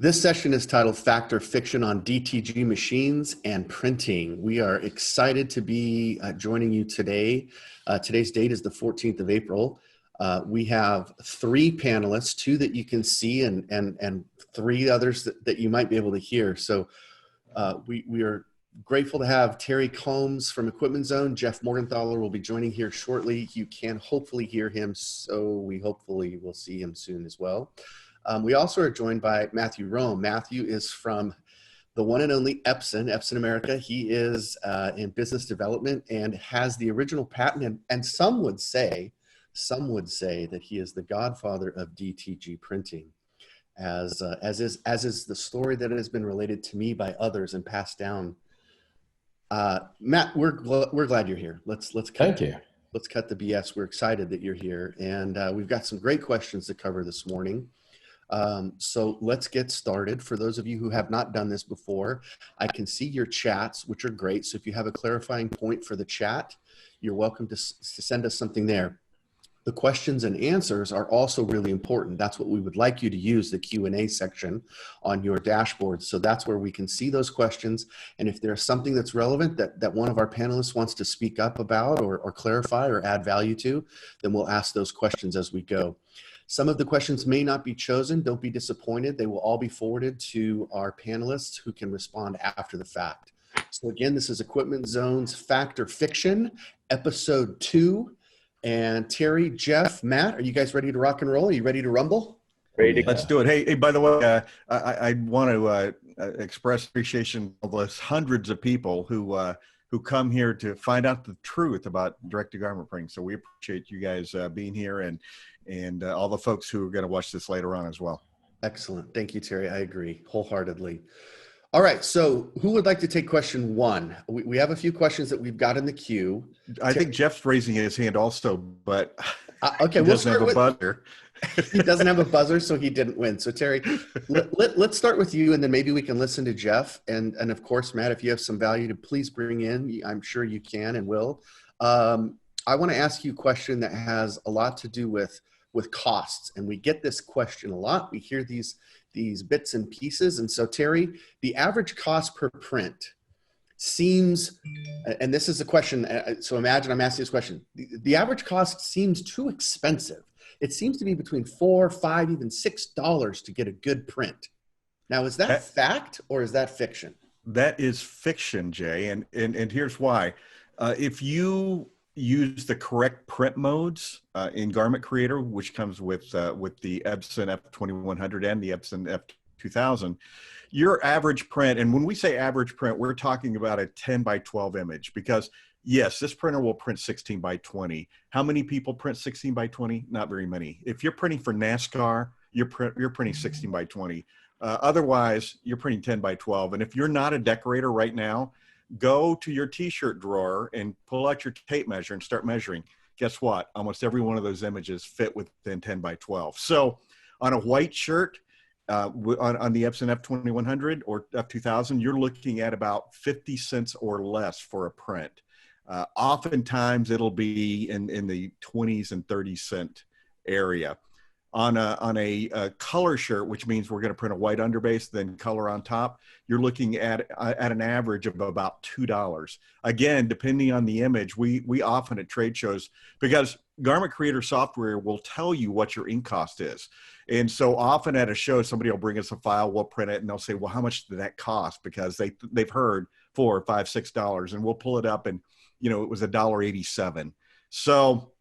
This session is titled Fact or Fiction on DTG Machines and Printing. We are excited to be joining you today. Today's date is the 14th of April. We have three panelists, two that you can see and three others that you might be able to hear. So we are grateful to have Terry Combs from Equipment Zone. Jeff Morgenthaler will be joining here shortly. You can hopefully hear him, so we hopefully will see him soon as well. We also are joined by Matthew Rome. Matthew is from the one and only Epson America. He is in business development and has the original patent. And some would say that he is the godfather of DTG printing, as is the story that has been related to me by others and passed down. Matt, we're glad you're here. Let's Thank you. Let's cut the BS. We're excited that you're here, and we've got some great questions to cover this morning. So let's get started. For those of you who have not done this before, I can see your chats, which are great. So if you have a clarifying point for the chat, you're welcome to send us something there. The questions and answers are also really important. That's what we would like you to use, the Q&A section on your dashboard. So that's where we can see those questions. And if there's something that's relevant that one of our panelists wants to speak up about or clarify or add value to, then we'll ask those questions as we go. Some of the questions may not be chosen. Don't be disappointed. They will all be forwarded to our panelists who can respond after the fact. So again, this is Equipment Zone's Fact or Fiction, episode 2. And Terry, Jeff, Matt, are you guys ready to rock and roll? Are you ready to rumble? Ready to go. Let's do it. Hey, by the way, I want to express appreciation of those hundreds of people who come here to find out the truth about direct-to-garment printing. So we appreciate you guys being here and all the folks who are going to watch this later on as well. Excellent. Thank you, Terry. I agree wholeheartedly. All right. So who would like to take question 1? We have a few questions that we've got in the queue. I think Jeff's raising his hand also, but okay, he doesn't have a buzzer. He doesn't have a buzzer, so he didn't win. So Terry, let's start with you, and then maybe we can listen to Jeff. And of course, Matt, if you have some value to please bring in, I'm sure you can and will. I want to ask you a question that has a lot to do with costs. And we get this question a lot. We hear these bits and pieces. And so Terry, the average cost per print seems, and this is a question, so imagine I'm asking this question. The average cost seems too expensive. It seems to be between $4, $5, even $6 to get a good print. Now, is that fact or is that fiction? That is fiction, Jay, and here's why. If you use the correct print modes in Garment Creator, which comes with the Epson F2100 and the Epson F2000, your average print, and when we say average print, we're talking about a 10 by 12 image, because yes, this printer will print 16 by 20. How many people print 16 by 20? Not very many. If you're printing for NASCAR, you're printing 16 by 20. Otherwise, you're printing 10 by 12. And if you're not a decorator right now, go to your t-shirt drawer and pull out your tape measure and start measuring. Guess what? Almost every one of those images fit within 10 by 12. So on a white shirt, on the Epson F2100 or F2000, you're looking at about 50 cents or less for a print. Oftentimes it'll be in the 20s and 30 cent area. On a color shirt, which means we're going to print a white underbase, then color on top, you're looking at an average of about $2. Again, depending on the image, we often at trade shows, because Garment Creator software will tell you what your ink cost is. And so often at a show, somebody will bring us a file, we'll print it, and they'll say, well, how much did that cost? Because they've heard $4, $5, $6, and we'll pull it up and, you know, it was $1.87. So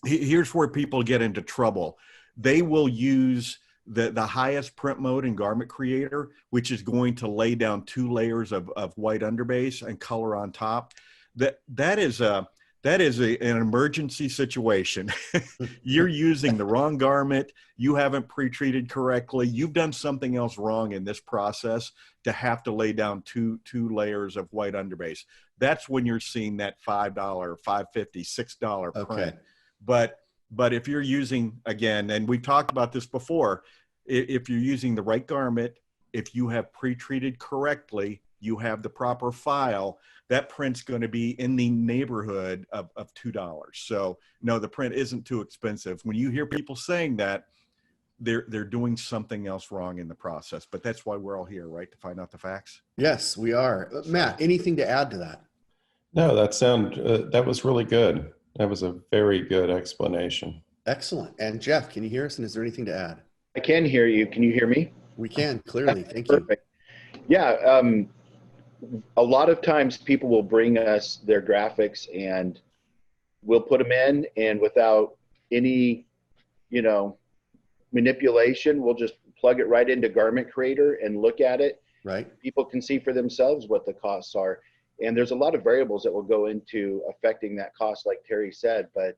here's where people get into trouble. They will use the highest print mode in Garment Creator, which is going to lay down 2 layers of white underbase and color on top. That is an emergency situation. You're using the wrong garment. You haven't pre-treated correctly. You've done something else wrong in this process to have to lay down two layers of white underbase. That's when you're seeing that $5, $5.50, $6 print. Okay. But if you're using, again, and we've talked about this before, if you're using the right garment, if you have pre-treated correctly, you have the proper file, that print's going to be in the neighborhood of $2. So no, the print isn't too expensive. When you hear people saying that, they're doing something else wrong in the process. But that's why we're all here, right? To find out the facts. Yes, we are. Matt, anything to add to that? No, that was really good. That was a very good explanation. Excellent. And Jeff, can you hear us? And is there anything to add? I can hear you. Can you hear me? We can, clearly. Thank you. Perfect. Yeah. A lot of times people will bring us their graphics and we'll put them in, and without any, manipulation, we'll just plug it right into Garment Creator and look at it. Right. People can see for themselves what the costs are. And there's a lot of variables that will go into affecting that cost, like Terry said. But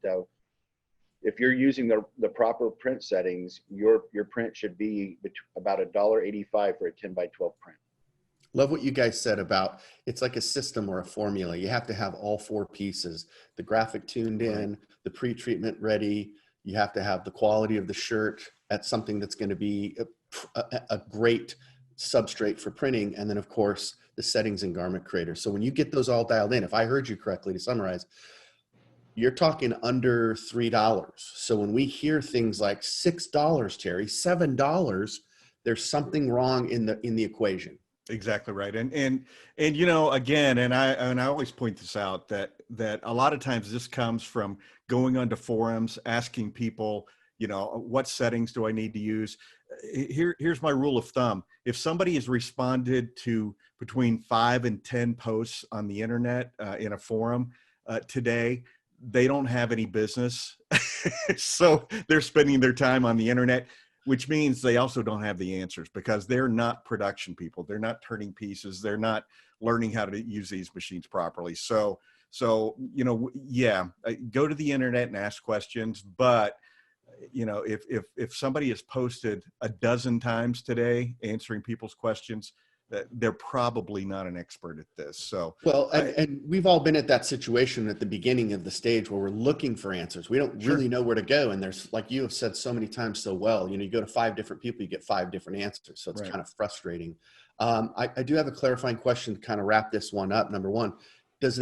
if you're using the proper print settings, your print should be about $1.85 for a 10 by 12 print. Love what you guys said about it's like a system or a formula. You have to have all four pieces: the graphic tuned in, the pre-treatment ready. You have to have the quality of the shirt at something that's going to be a great substrate for printing. And then, of course, the settings in Garment Creator. So when you get those all dialed in, if I heard you correctly, to summarize, you're talking under $3. So when we hear things like $6, Terry, $7, there's something wrong in the equation. Exactly right. And again, and I always point this out, that a lot of times this comes from going onto forums, asking people, what settings do I need to use? Here's my rule of thumb. If somebody has responded to between 5 and 10 posts on the internet in a forum today, they don't have any business. So they're spending their time on the internet, which means they also don't have the answers, because they're not production people. They're not turning pieces. They're not learning how to use these machines properly. So yeah, go to the internet and ask questions. But if somebody has posted a dozen times today answering people's questions, they're probably not an expert at this. So well, and we've all been at that situation at the beginning of the stage where we're looking for answers. We don't really know where to go. And there's, like you have said so many times so well, you go to 5 different people, you get 5 different answers. So it's kind of frustrating. I do have a clarifying question to kind of wrap this one up. Number one, would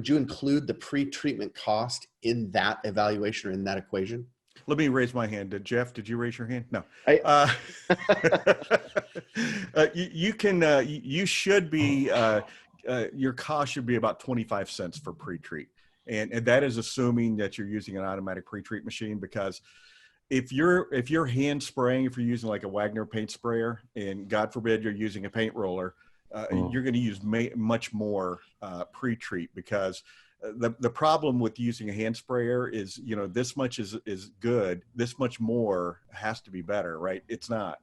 you include the pre-treatment cost in that evaluation or in that equation? Let me raise my hand. Jeff, did you raise your hand? No. You should be, your cost should be about 25 cents for pre-treat. And that is assuming that you're using an automatic pre-treat machine, because if you're hand spraying, if you're using like a Wagner paint sprayer, and God forbid you're using a paint roller, you're going to use much more pre-treat, because the problem with using a hand sprayer is, this much is good. This much more has to be better, right? It's not.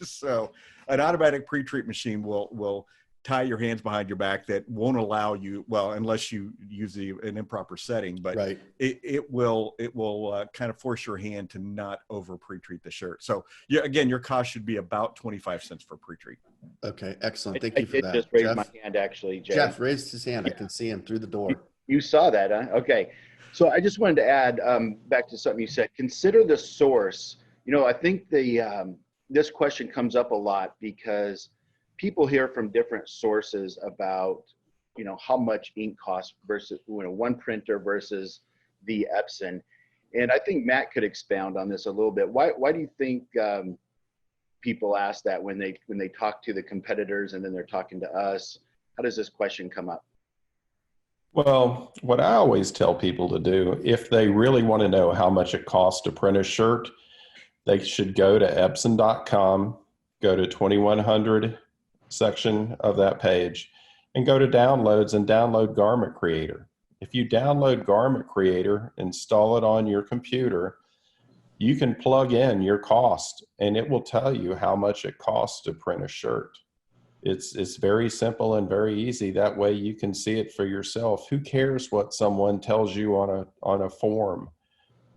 So an automatic pre-treat machine will tie your hands behind your back. That won't allow you, well, unless you use an improper setting, but it will kind of force your hand to not over pre-treat the shirt. So again, your cost should be about 25 cents for pre-treat. Okay, excellent. Thank you for that. I did just raise my hand, actually, Jay. Jeff raised his hand. Yeah. I can see him through the door. You saw that, huh? Okay. So I just wanted to add back to something you said. Consider the source. I think this question comes up a lot because people hear from different sources about, how much ink costs versus, one printer versus the Epson. And I think Matt could expound on this a little bit. Why do you think people ask that when they talk to the competitors and then they're talking to us? How does this question come up? Well, what I always tell people to do, if they really want to know how much it costs to print a shirt, they should go to Epson.com, go to 2100 section of that page, and go to downloads and download Garment Creator. If you download Garment Creator, install it on your computer, you can plug in your cost and it will tell you how much it costs to print a shirt. It's very simple and very easy. That way you can see it for yourself. Who cares what someone tells you on a forum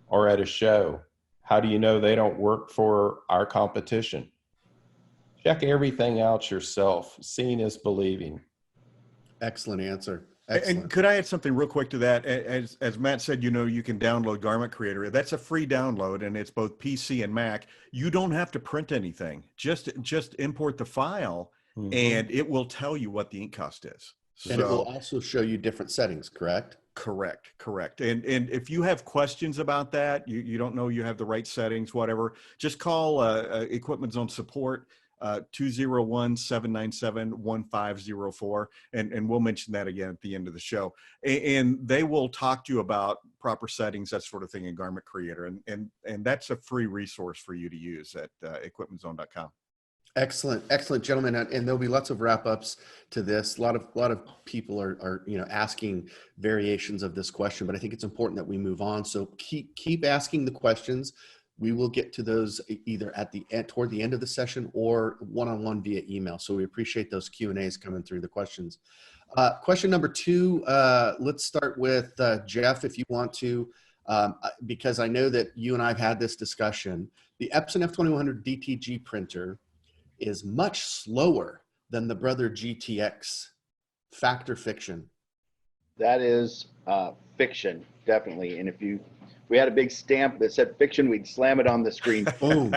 or at a show? How do you know they don't work for our competition? Check everything out yourself. Seeing is believing. Excellent answer. Excellent. And could I add something real quick to that? As Matt said, you can download Garment Creator. That's a free download, and it's both PC and Mac. You don't have to print anything. Just import the file, and it will tell you what the ink cost is. And it will also show you different settings, correct? Correct. And if you have questions about that, you don't know you have the right settings, whatever, just call Equipment Zone support, 201-797-1504. And we'll mention that again at the end of the show. And they will talk to you about proper settings, that sort of thing in Garment Creator. And that's a free resource for you to use at equipmentzone.com. Excellent, gentlemen, and there'll be lots of wrap-ups to this. A lot of people are asking variations of this question, but I think it's important that we move on. So keep asking the questions. We will get to those either toward the end of the session or one-on-one via email. So we appreciate those Q&As coming through the questions. Question number 2. Let's start with Jeff, if you want to, because I know that you and I have had this discussion. The Epson F2100 DTG printer is much slower than the Brother GTX. Fact or fiction? That is fiction, definitely. And if we had a big stamp that said fiction, we'd slam it on the screen. Boom.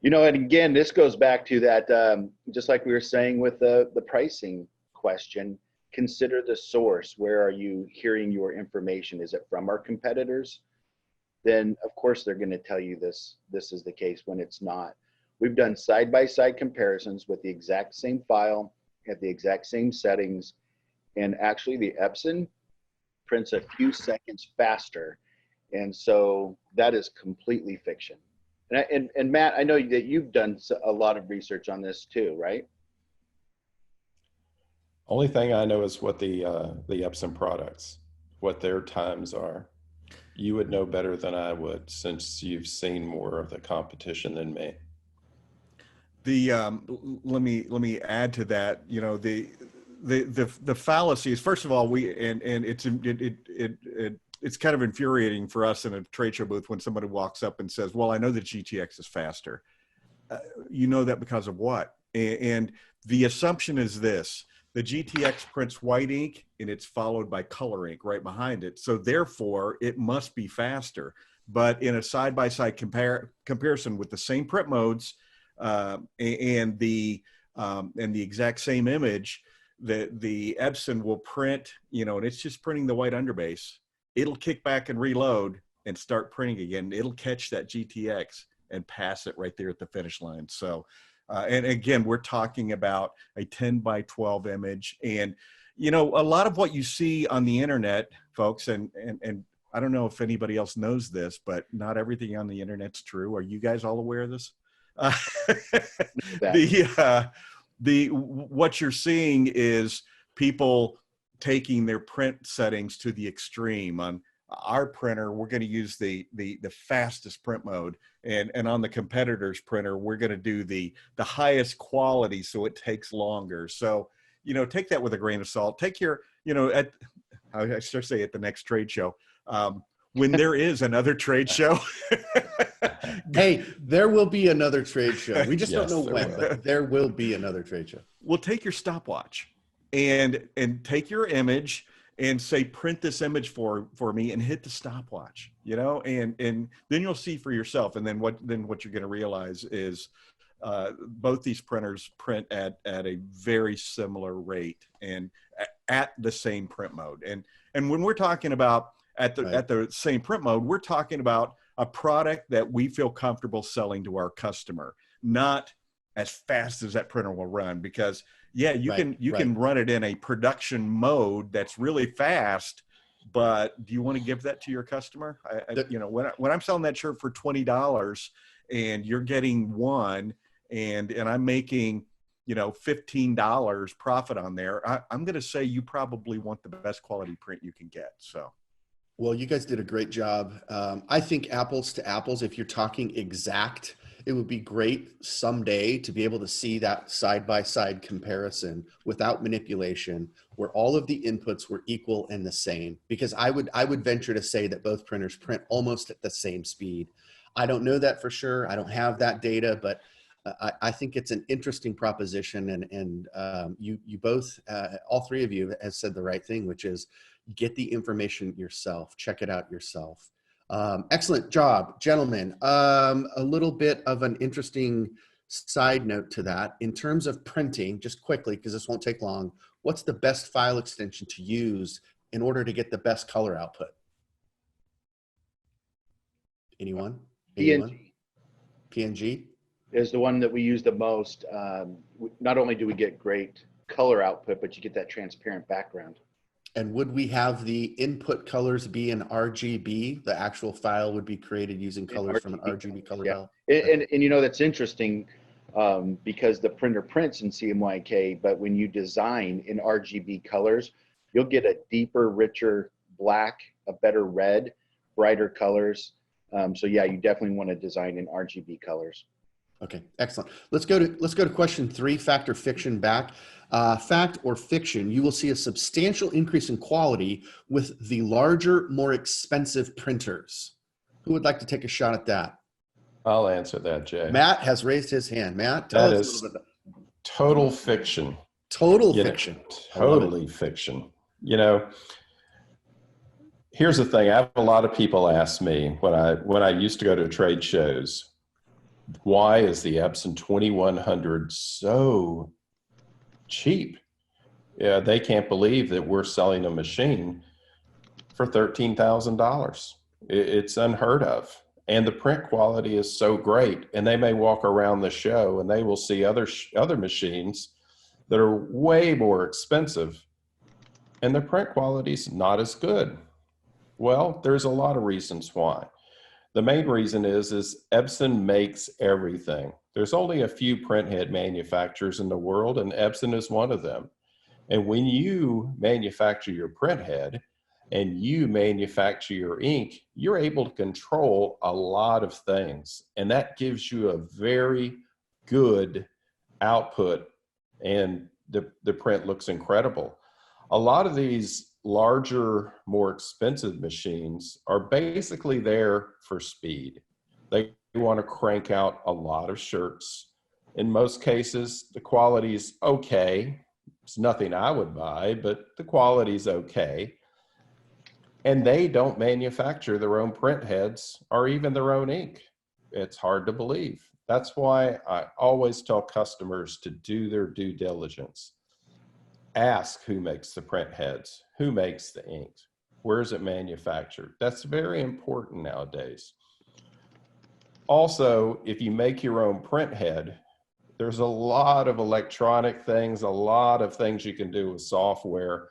And again, this goes back to that, just like we were saying with the pricing question, consider the source. Where are you hearing your information? Is it from our competitors? Then, of course, they're going to tell you this is the case when it's not. We've done side-by-side comparisons with the exact same file at the exact same settings. And actually, the Epson prints a few seconds faster. And so that is completely fiction. And Matt, I know that you've done a lot of research on this too, right? Only thing I know is what the Epson products, what their times are. You would know better than I would, since you've seen more of the competition than me. Let me add to that. The fallacies. First of all, it's kind of infuriating for us in a trade show booth when somebody walks up and says, "Well, I know that GTX is faster." You know that because of what? And the assumption is this: the GTX prints white ink, and it's followed by color ink right behind it. So therefore, it must be faster. But in a side-by-side comparison with the same print modes, and the exact same image, the Epson will print, and it's just printing the white underbase. It'll kick back and reload and start printing again. It'll catch that GTX and pass it right there at the finish line. So, and again, we're talking about a 10 by 12 image. And, a lot of what you see on the internet, folks, and I don't know if anybody else knows this, but not everything on the internet's true. Are you guys all aware of this? What you're seeing is people taking their print settings to the extreme. On our printer, we're going to use the fastest print mode, and on the competitor's printer, we're going to do the highest quality, so it takes longer. So take that with a grain of salt. Take your I should say at the next trade show. When there is another trade show. Hey, there will be another trade show. We just Yes, don't know when, but there will be another trade show. Well, take your stopwatch and take your image and say, print this image for me, and hit the stopwatch, and then you'll see for yourself. And then what you're going to realize is both these printers print at a very similar rate and at the same print mode. And when we're talking about at the same print mode, we're talking about a product that we feel comfortable selling to our customer, not as fast as that printer will run. Because you can run it in a production mode that's really fast, but do you want to give that to your customer? When I'm selling that shirt for $20 and you're getting one, and I'm making $15 profit on there, I'm going to say you probably want the best quality print you can get. So. Well, you guys did a great job. I think apples to apples, if you're talking exact, it would be great someday to be able to see that side-by-side comparison without manipulation, where all of the inputs were equal and the same. Because I would venture to say that both printers print almost at the same speed. I don't know that for sure. I don't have that data, but I think it's an interesting proposition. And you both, all three of you, have said the right thing, which is get the information yourself, check it out yourself. Excellent job, gentlemen. A little bit of an interesting side note to that. In terms of printing, just quickly, because this won't take long, what's the best file extension to use in order to get the best color output? Anyone? PNG PNG? is the one that we use the most. Not only do we get great color output, but you get that transparent background. And would we have the input colors be in RGB? The actual file would be created using colors from an RGB color palette? And you know, that's interesting because the printer prints in CMYK, but when you design in RGB colors, you'll get a deeper, richer black, a better red, brighter colors. So yeah, you definitely want to design in RGB colors. Okay, excellent. Let's go to question 3, fact or fiction back. Fact or fiction, you will see a substantial increase in quality with the larger, more expensive printers. Who would like to take a shot at that? I'll answer that, Jay. Matt has raised his hand. Matt, tell us a little bit. Total fiction. Total fiction. Totally fiction. You know, here's the thing. I have a lot of people ask me when I used to go to trade shows, why is the Epson 2100 so cheap? Yeah, they can't believe that we're selling a machine for $13,000. It's unheard of. And the print quality is so great. And they may walk around the show and they will see other machines that are way more expensive and the print quality is not as good. Well, there's a lot of reasons why. The main reason is Epson makes everything. There's only a few printhead manufacturers in the world, and Epson is one of them. And when you manufacture your printhead and you manufacture your ink, you're able to control a lot of things. And that gives you a very good output, and the print looks incredible. A lot of these larger, more expensive machines are basically there for speed. They want to crank out a lot of shirts. In most cases, the quality is okay. It's nothing I would buy, but the quality is okay. And they don't manufacture their own print heads or even their own ink. It's hard to believe. That's why I always tell customers to do their due diligence. Ask who makes the print heads, who makes the ink, where is it manufactured? That's very important nowadays. Also, if you make your own print head, there's a lot of electronic things, a lot of things you can do with software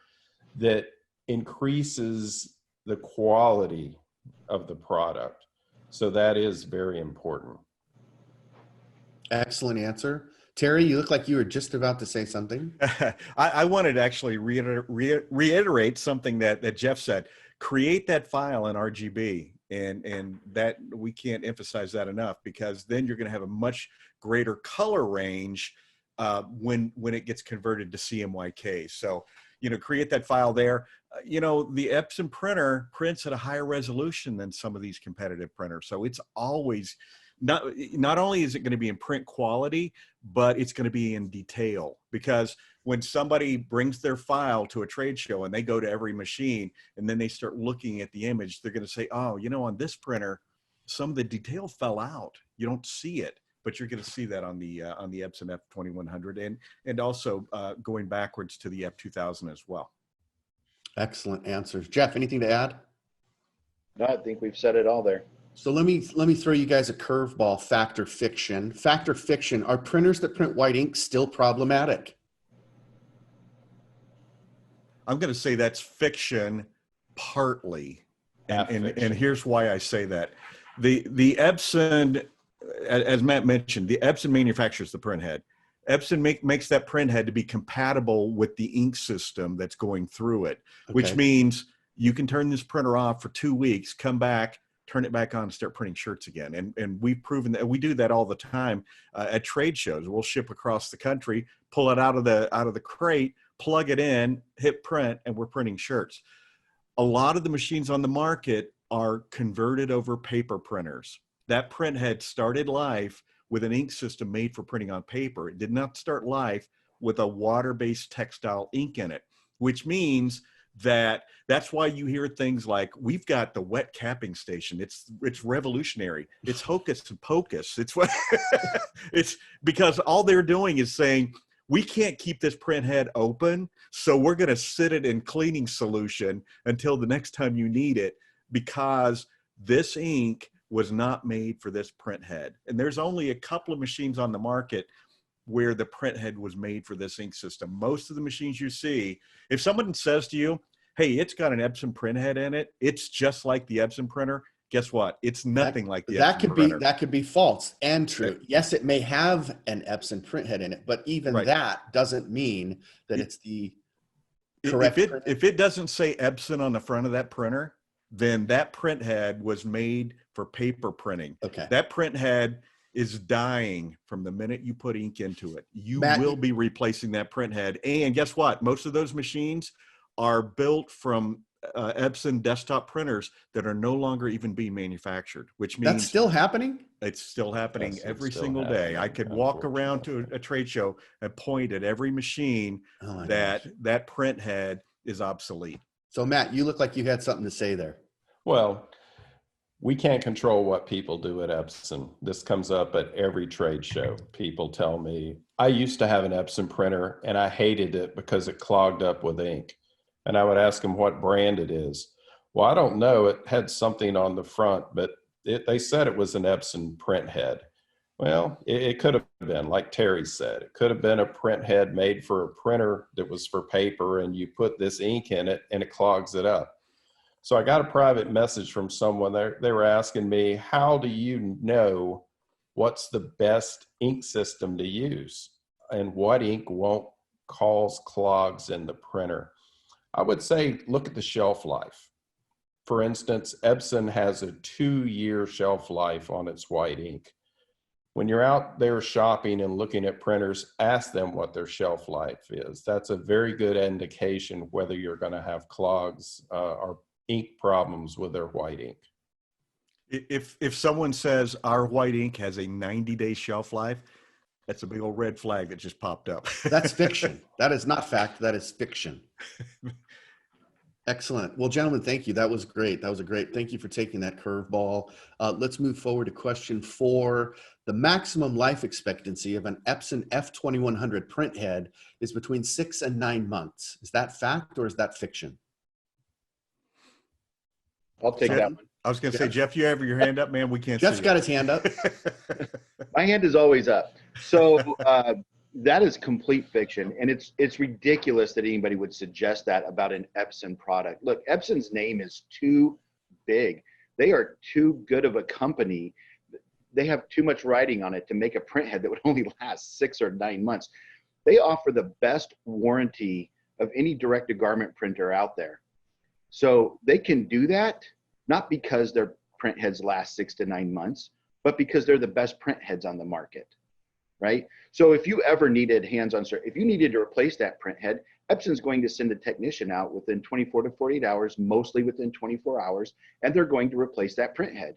that increases the quality of the product. So that is very important. Excellent answer. Terry, you look like you were just about to say something. I wanted to actually reiterate something that Jeff said. Create that file in RGB, and that we can't emphasize that enough, because then you're going to have a much greater color range when it gets converted to CMYK. So, you know, create that file there. You know, the Epson printer prints at a higher resolution than some of these competitive printers. So it's always not only is it going to be in print quality, but it's going to be in detail, because when somebody brings their file to a trade show and they go to every machine and then they start looking at the image, they're going to say, oh, you know, on this printer, some of the detail fell out. You don't see it, but you're going to see that on the Epson F2100 and also going backwards to the F2000 as well. Excellent answers. Jeff, anything to add? No, I think we've said it all there. So let me throw you guys a curveball. Fact or fiction? Fact or fiction? Are printers that print white ink still problematic? I'm going to say that's fiction, partly, and here's why I say that. The Epson, as Matt mentioned, the Epson manufactures the print head. Epson makes that print head to be compatible with the ink system that's going through it, which means you can turn this printer off for 2 weeks, come back, turn it back on, and start printing shirts again. And we've proven that. We do that all the time at trade shows. We'll ship across the country, pull it out of the crate, plug it in, hit print, and we're printing shirts. A lot of the machines on the market are converted over paper printers. That print head started life with an ink system made for printing on paper. It did not start life with a water-based textile ink in it, which means that's why you hear things like, we've got the wet capping station. It's revolutionary. It's hocus and pocus. It's what it's because all they're doing is saying, we can't keep this print head open, so we're going to sit it in cleaning solution until the next time you need it, because this ink was not made for this print head. And there's only a couple of machines on the market where the print head was made for this ink system. Most of the machines you see, if someone says to you, hey, it's got an Epson print head in it, it's just like the Epson printer, guess what? It's nothing like the Epson printer. That could be false and true. Right. Yes, it may have an Epson printhead in it, but even that doesn't mean that it's the correct. If it doesn't say Epson on the front of that printer, then that printhead was made for paper printing. Okay. That printhead is dying from the minute you put ink into it. You Matt, will be replacing that printhead. And guess what? Most of those machines are built from Epson desktop printers that are no longer even being manufactured, which means that's still happening. It's still happening. Yes, every single day. I could walk around to a trade show and point at every machine that print head is obsolete. So Matt, you look like you had something to say there. Well, we can't control what people do at Epson. This comes up at every trade show. People tell me, I used to have an Epson printer and I hated it because it clogged up with ink. And I would ask them what brand it is. Well, I don't know. It had something on the front, but they said it was an Epson print head. Well, it could have been, like Terry said, it could have been a print head made for a printer that was for paper, and you put this ink in it and it clogs it up. So I got a private message from someone there. They were asking me, how do you know what's the best ink system to use and what ink won't cause clogs in the printer? I would say, look at the shelf life. For instance, Epson has a 2-year shelf life on its white ink. When you're out there shopping and looking at printers, ask them what their shelf life is. That's a very good indication whether you're going to have clogs or ink problems with their white ink. If someone says our white ink has a 90-day shelf life, that's a big old red flag that just popped up. That's fiction. That is not fact. That is fiction. Excellent. Well, gentlemen, thank you. That was great. Thank you for taking that curveball. Let's move forward to question 4. The maximum life expectancy of an Epson F2100 printhead is between 6 and 9 months. Is that fact or is that fiction? I'll take that one. I was going to say, Jeff, you have your hand up, man. We can't. Jeff's got his hand up. My hand is always up. So that is complete fiction, and it's ridiculous that anybody would suggest that about an Epson product. Look, Epson's name is too big. They are too good of a company. They have too much writing on it to make a printhead that would only last 6 or 9 months. They offer the best warranty of any direct-to-garment printer out there. So they can do that, not because their printheads last 6 to 9 months, but because they're the best printheads on the market, right? So if you ever needed hands-on, if you needed to replace that printhead, Epson's going to send a technician out within 24 to 48 hours, mostly within 24 hours, and they're going to replace that printhead.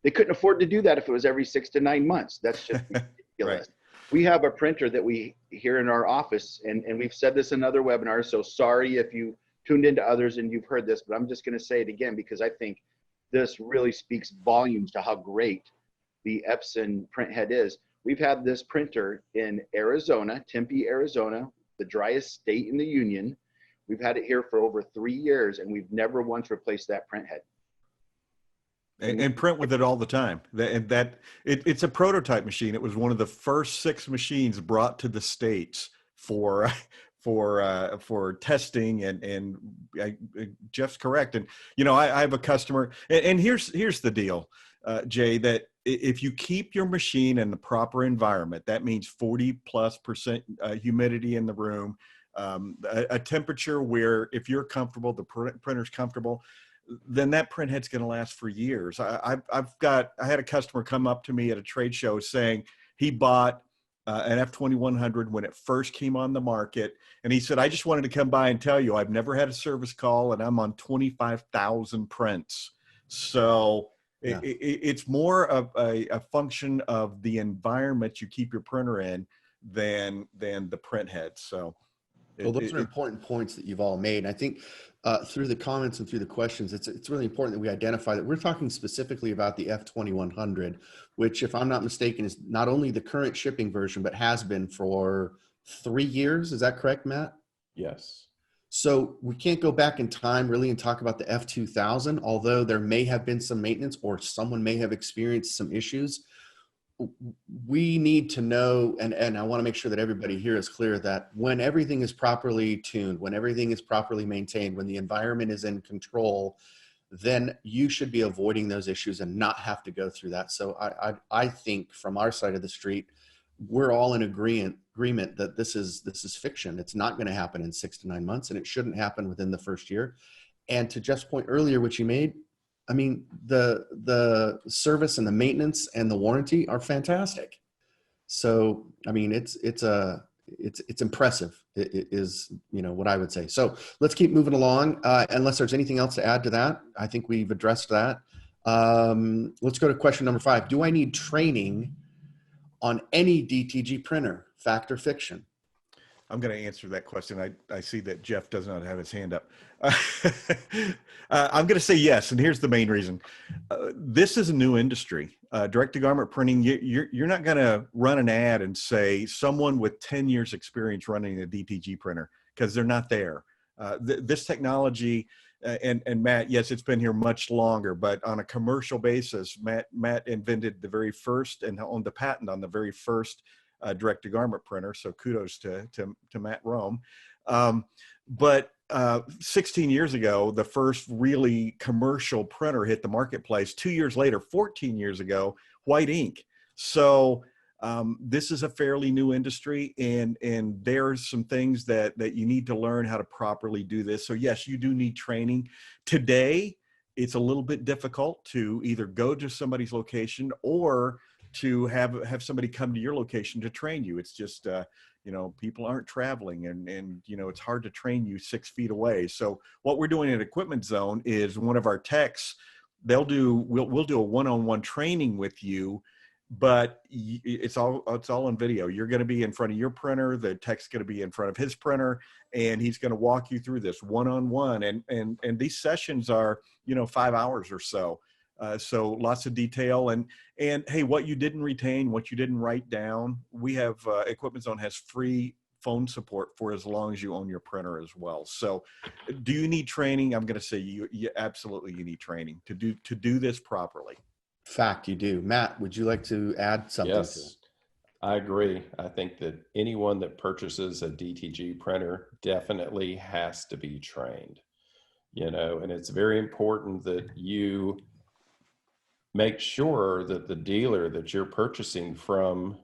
They couldn't afford to do that if it was every 6 to 9 months. That's just ridiculous. Right. We have a printer that we here in our office, and we've said this in other webinars, so sorry if you tuned into others and you've heard this, but I'm just going to say it again because I think this really speaks volumes to how great the Epson printhead is. We've had this printer in Arizona, Tempe, Arizona, the driest state in the union. We've had it here for over 3 years, and we've never once replaced that printhead. And print with it all the time. It's a prototype machine. It was one of the first 6 machines brought to the States for testing, and Jeff's correct. And I have a customer, and here's the deal, Jay, that if you keep your machine in the proper environment, that means 40+% humidity in the room, a temperature where if you're comfortable, the printer's comfortable, then that printhead's going to last for years. I had a customer come up to me at a trade show saying he bought an F2100 when it first came on the market. And he said, I just wanted to come by and tell you, I've never had a service call and I'm on 25,000 prints. So yeah. It's more of a function of the environment you keep your printer in than the printhead. So Well, those are important points that you've all made. And I think through the comments and through the questions, it's really important that we identify that we're talking specifically about the F2100, which, if I'm not mistaken, is not only the current shipping version, but has been for 3 years. Is that correct, Matt? Yes. So we can't go back in time really and talk about the F2000, although there may have been some maintenance or someone may have experienced some issues. We need to know, and I want to make sure that everybody here is clear that when everything is properly tuned, when everything is properly maintained, when the environment is in control, then you should be avoiding those issues and not have to go through that. So I think from our side of the street, we're all in agreement that this is fiction. It's not going to happen in 6 to 9 months, and it shouldn't happen within the first year. And to Jeff's point earlier, which he made, I mean, the service and the maintenance and the warranty are fantastic. So, I mean, it's impressive. It is, what I would say. So let's keep moving along. Unless there's anything else to add to that, I think we've addressed that. Let's go to question number 5. Do I need training on any DTG printer, fact or fiction? I'm going to answer that question. I see that Jeff does not have his hand up. I'm going to say yes, and here's the main reason. This is a new industry. Direct-to-garment printing, you're not going to run an ad and say someone with 10 years experience running a DTG printer, because they're not there. This technology, and Matt, yes, it's been here much longer, but on a commercial basis, Matt invented the very first and owned the patent on the very first direct-to-garment printer. So kudos to Matt Rome. But 16 years ago, the first really commercial printer hit the marketplace. 2 years later, 14 years ago, white ink. So this is a fairly new industry, and there's some things that you need to learn how to properly do this. So yes, you do need training. Today, it's a little bit difficult to either go to somebody's location or to have somebody come to your location to train you. It's just, people aren't traveling, and it's hard to train you 6 feet away. So what we're doing at Equipment Zone is one of our techs, we'll do a one-on-one training with you, but it's all on video. You're going to be in front of your printer. The tech's going to be in front of his printer, and he's going to walk you through this one-on-one. And these sessions are, 5 hours or so. So lots of detail, and hey, what you didn't retain, what you didn't write down, we have Equipment Zone has free phone support for as long as you own your printer as well. So do you need training? I'm going to say you absolutely need training to do this properly. Fact, you do. Matt, would you like to add something to it? Yes, I agree. I think that anyone that purchases a DTG printer definitely has to be trained, and it's very important that you make sure that the dealer that you're purchasing from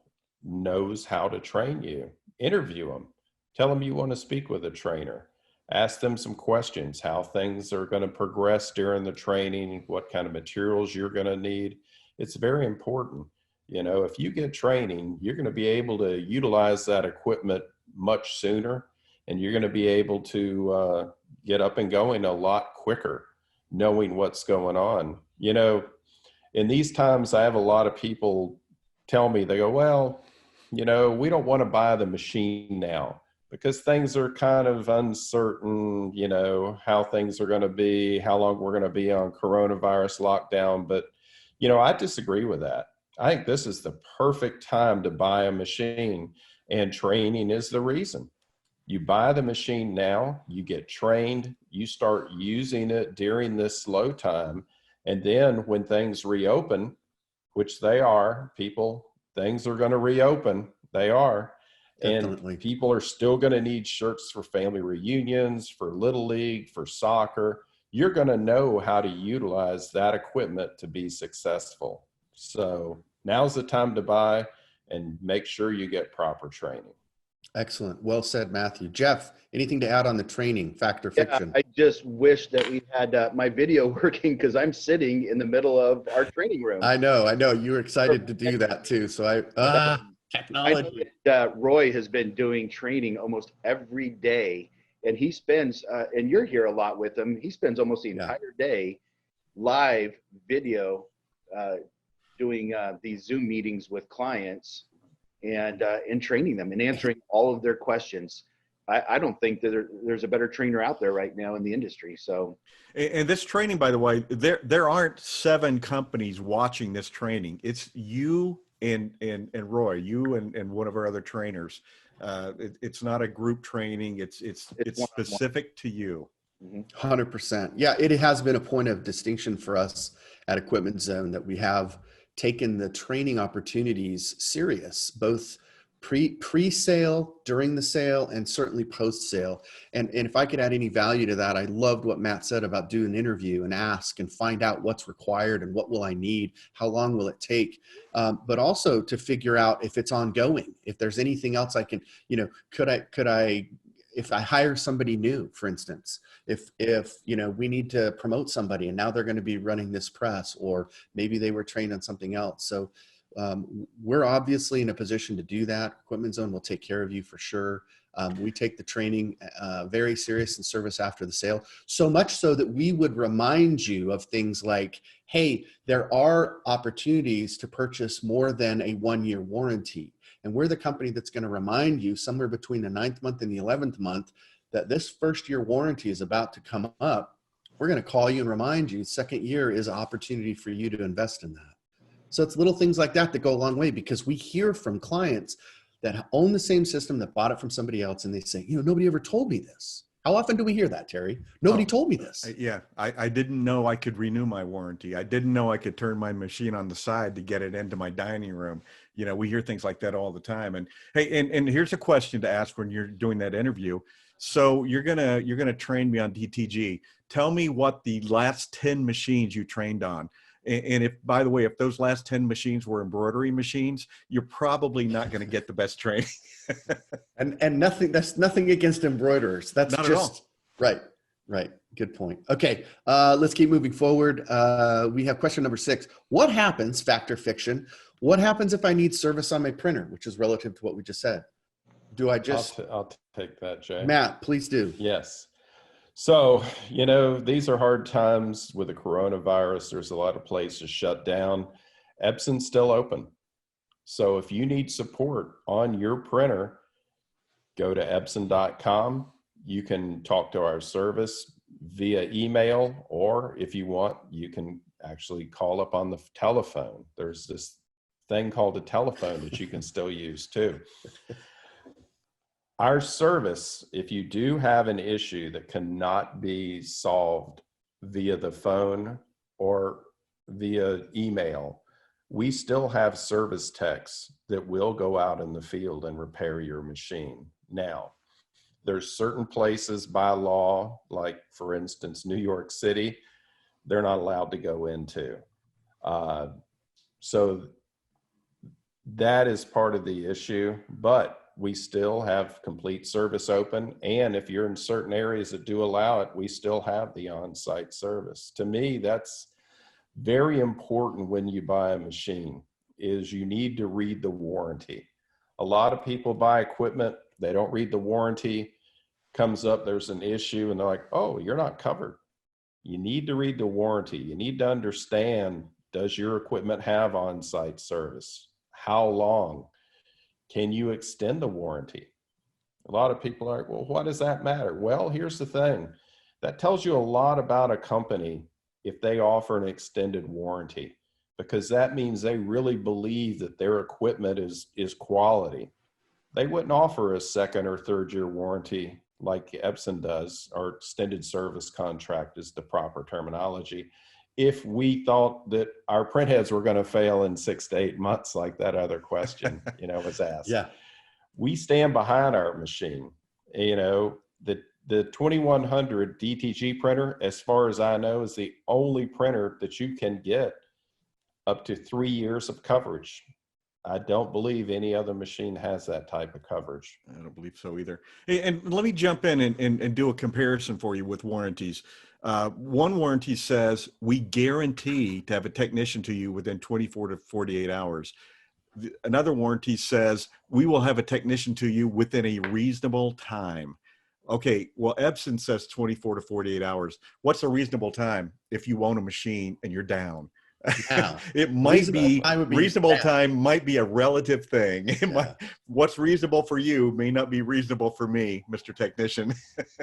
knows how to train you. Interview them. Tell them you want to speak with a trainer. Ask them some questions, how things are going to progress during the training, what kind of materials you're going to need. It's very important. If you get training, you're going to be able to utilize that equipment much sooner, and you're going to be able to get up and going a lot quicker, knowing what's going on. In these times, I have a lot of people tell me, they go, well, we don't want to buy the machine now because things are kind of uncertain, how things are going to be, how long we're going to be on coronavirus lockdown. But, I disagree with that. I think this is the perfect time to buy a machine, and training is the reason. You buy the machine now, you get trained, you start using it during this slow time. And then when things reopen, which they are, things are going to reopen. They are. Definitely. And people are still going to need shirts for family reunions, for Little League, for soccer. You're going to know how to utilize that equipment to be successful. So now's the time to buy, and make sure you get proper training. Excellent. Well said, Matthew. Jeff, anything to add on the training, fact or fiction? I just wish that we had my video working, because I'm sitting in the middle of our training room. I know. You were excited to do that too. So technology. I know that Roy has been doing training almost every day, and he spends, and you're here a lot with him, he spends almost the entire day live video doing these Zoom meetings with clients and training them and answering all of their questions. I don't think that there's a better trainer out there right now in the industry. So, and this training, by the way, there aren't 7 companies watching this training. It's you and Roy, you and one of our other trainers. It's not a group training. It's specific to you. 100%. Yeah, it has been a point of distinction for us at Equipment Zone that we have taken the training opportunities serious, both pre-sale, during the sale, and certainly post-sale. And if I could add any value to that, I loved what Matt said about do an interview and ask and find out what's required and what will I need, how long will it take, but also to figure out if it's ongoing, if there's anything else I can, could I if I hire somebody new, for instance, if we need to promote somebody and now they're going to be running this press, or maybe they were trained on something else. So we're obviously in a position to do that. Equipment Zone will take care of you for sure. We take the training very serious and service after the sale, so much so that we would remind you of things like, hey, there are opportunities to purchase more than a 1-year warranty. And we're the company that's going to remind you somewhere between the 9th month and the 11th month that this 1st-year warranty is about to come up. We're going to call you and remind you 2nd year is an opportunity for you to invest in that. So it's little things like that that go a long way, because we hear from clients that own the same system that bought it from somebody else, and they say, nobody ever told me this. How often do we hear that, Terry? Nobody told me this. Yeah, I didn't know I could renew my warranty. I didn't know I could turn my machine on the side to get it into my dining room. We hear things like that all the time. And hey, and here's a question to ask when you're doing that interview. So you're gonna train me on DTG. Tell me what the last 10 machines you trained on. And if, by the way, if those last 10 machines were embroidery machines, you're probably not going to get the best training. and that's nothing against embroiderers. That's not just at all. Right. Good point. Okay. Let's keep moving forward. We have question number 6. What happens, factor fiction, what happens if I need service on my printer, which is relative to what we just said? Do I just... I'll take that, Jay. Matt, please do. Yes. So, these are hard times with the coronavirus. There's a lot of places shut down. Epson's still open. So if you need support on your printer, go to Epson.com. You can talk to our service via email, or if you want, you can actually call up on the telephone. There's this thing called a telephone that you can still use too. Our service, if you do have an issue that cannot be solved via the phone or via email, we still have service techs that will go out in the field and repair your machine. Now, there's certain places by law, like for instance, New York City, they're not allowed to go into. So that is part of the issue, but we still have complete service open. And if you're in certain areas that do allow it, we still have the on-site service. To me, that's very important when you buy a machine, is you need to read the warranty. A lot of people buy equipment, they don't read the warranty, comes up, there's an issue, and they're like, oh, you're not covered. You need to read the warranty. You need to understand, does your equipment have on-site service? How long? Can you extend the warranty? A lot of people are like, well, what does that matter? Well, here's the thing. That tells you a lot about a company if they offer an extended warranty, because that means they really believe that their equipment is quality. They wouldn't offer a 2nd or 3rd year warranty like Epson does, or extended service contract is the proper terminology, if we thought that our printheads were going to fail in 6 to 8 months, like that other question, was asked. Yeah. We stand behind our machine. The 2100 DTG printer, as far as I know, is the only printer that you can get up to 3 years of coverage. I don't believe any other machine has that type of coverage. I don't believe so either. Hey, and let me jump in and do a comparison for you with warranties. One warranty says we guarantee to have a technician to you within 24 to 48 hours. Another warranty says we will have a technician to you within a reasonable time. Okay, well, Epson says 24 to 48 hours. What's a reasonable time if you own a machine and you're down? Now, It might be time would be reasonable bad. time might be a relative thing. Yeah. What's reasonable for you may not be reasonable for me, Mr. Technician.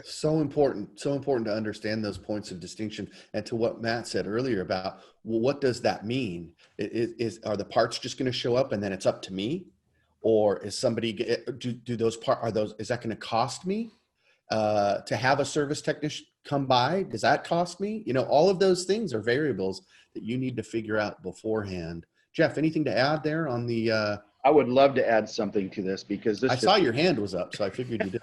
So important to understand those points of distinction. And to what Matt said earlier about, well, what does that mean? Are the parts just going to show up and then it's up to me? Or is somebody, do those is that going to cost me to have a service technician come by? Does that cost me? All of those things are variables that you need to figure out beforehand. Jeff, anything to add there on the, I would love to add something to this because I saw your hand was up, so I figured you did.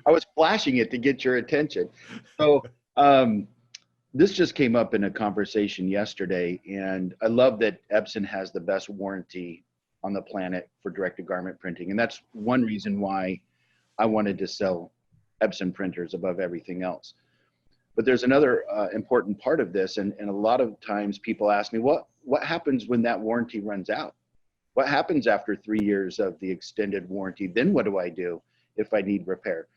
I was flashing it to get your attention. So this just came up in a conversation yesterday, and I love that Epson has the best warranty on the planet for direct-to-garment printing. And that's one reason why I wanted to sell Epson printers above everything else. But there's another important part of this, and a lot of times people ask me, what happens when that warranty runs out? What happens after 3 years of the extended warranty? Then what do I do if I need repair?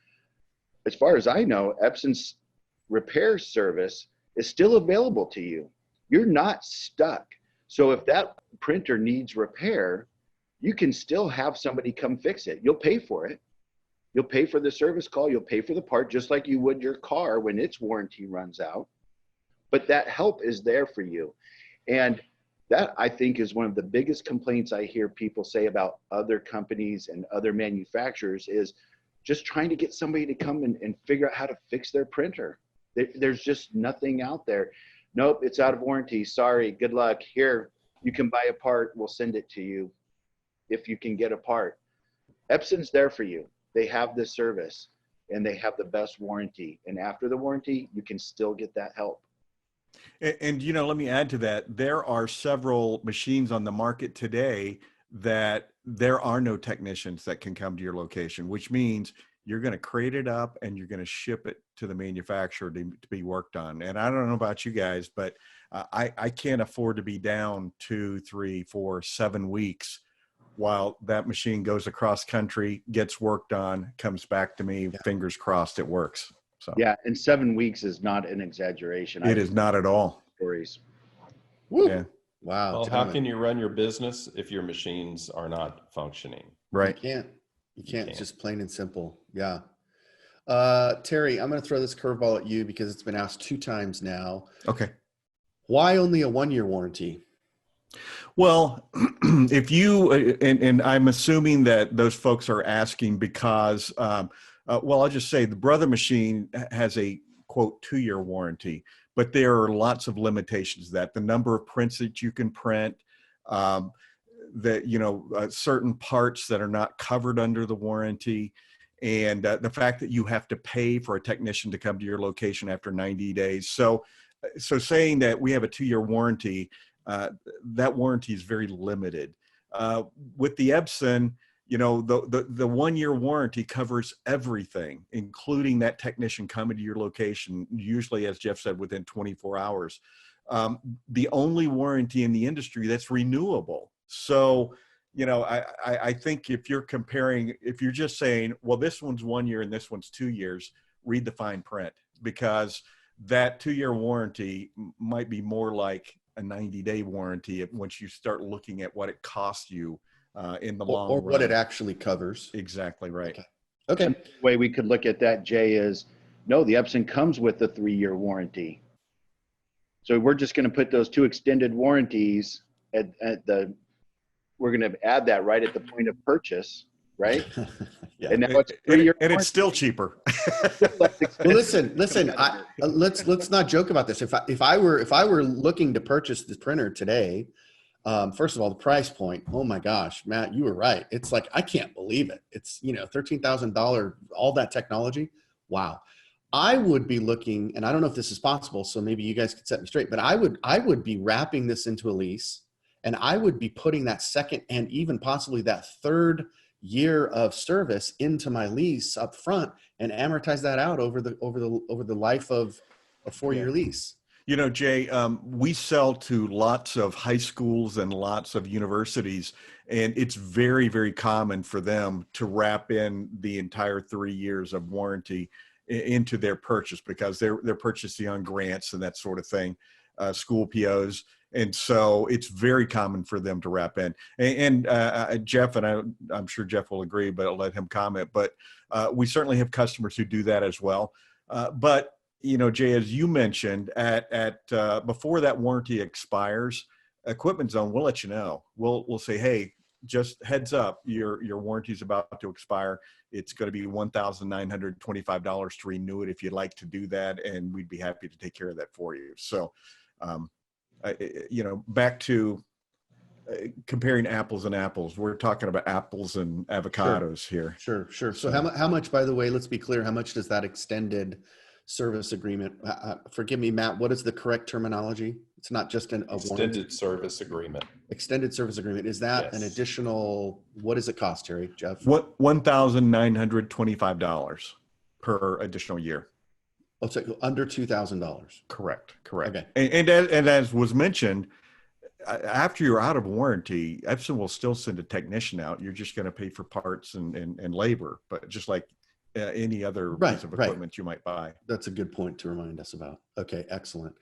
As far as I know, Epson's repair service is still available to you. You're not stuck. So if that printer needs repair, you can still have somebody come fix it. You'll pay for it. You'll pay for the service call. You'll pay for the part just like you would your car when its warranty runs out. But that help is there for you. And that, I think, is one of the biggest complaints I hear people say about other companies and other manufacturers is just trying to get somebody to come and figure out how to fix their printer. There's just nothing out there. Nope, it's out of warranty. Sorry, good luck. Here, you can buy a part. We'll send it to you if you can get a part. Epson's there for you. They have this service and they have the best warranty. And after the warranty, you can still get that help. And let me add to that. There are several machines on the market today that there are no technicians that can come to your location, which means you're going to crate it up and you're going to ship it to the manufacturer to be worked on. And I don't know about you guys, but I can't afford to be down 2, 3, 4, 7 weeks while that machine goes across country, gets worked on, comes back to me, fingers crossed it works. So yeah, and 7 weeks is not an exaggeration. It is not at all. Stories. Woo. Yeah. Wow. Well, how can you run your business if your machines are not functioning? Right. You can't. It's just plain and simple. Yeah. Terry, I'm going to throw this curveball at you because it's been asked 2 times now. Okay. Why only a 1-year warranty? Well, if you, and I'm assuming that those folks are asking because, well, I'll just say the Brother machine has a quote 2-year warranty, but there are lots of limitations to that. The number of prints that you can print, certain parts that are not covered under the warranty, and the fact that you have to pay for a technician to come to your location after 90 days. So saying that we have a 2-year warranty, that warranty is very limited. With the Epson, the 1-year warranty covers everything, including that technician coming to your location, usually, as Jeff said, within 24 hours. The only warranty in the industry that's renewable. So, I think if you're comparing, if you're just saying, well, this one's 1 year and this one's 2 years, read the fine print, because that 2-year warranty might be more like a 90-day warranty once you start looking at what it costs you in the long run. Or what it actually covers. Exactly right. Okay. The way we could look at that, Jay, is no, the Epson comes with a 3-year warranty. So we're just going to put those 2 extended warranties we're going to add that right at the point of purchase, right? Yeah. And now it's 3-year and it's still cheaper. Well, listen. Let's not joke about this. If I were looking to purchase this printer today, first of all, the price point. Oh my gosh, Matt, you were right. It's like, I can't believe it. It's $13,000, all that technology. Wow. I would be looking, and I don't know if this is possible, so maybe you guys could set me straight. But I would be wrapping this into a lease, and I would be putting that second and even possibly that 3rd year of service into my lease up front and amortize that out over the life of a 4-year lease. Jay, we sell to lots of high schools and lots of universities, and it's very, very common for them to wrap in the entire 3 years of warranty into their purchase because they're purchasing on grants and that sort of thing, school POs. And so it's very common for them to wrap in. And Jeff, and I'm sure Jeff will agree, but I'll let him comment. But we certainly have customers who do that as well. But you know, Jay, as you mentioned, before that warranty expires, Equipment Zone will let you know. We'll say, hey, just heads up, your warranty is about to expire. It's going to be $1,925 to renew it if you'd like to do that, and we'd be happy to take care of that for you. So, you know, back to comparing apples and apples. We're talking about apples and avocados here. Sure. So how much, by the way, let's be clear, how much does that extended service agreement, forgive me, Matt, what is the correct terminology? It's not just a extended service agreement. Extended service agreement. Is that Yes. an additional, what does it cost, Terry, Jeff? What, $1,925 per additional year. Oh, so under $2,000. Correct. Okay. And as was mentioned, after you're out of warranty, Epson will still send a technician out. You're just going to pay for parts and labor, but just like any other piece of equipment you might buy. That's a good point to remind us about. Okay, excellent.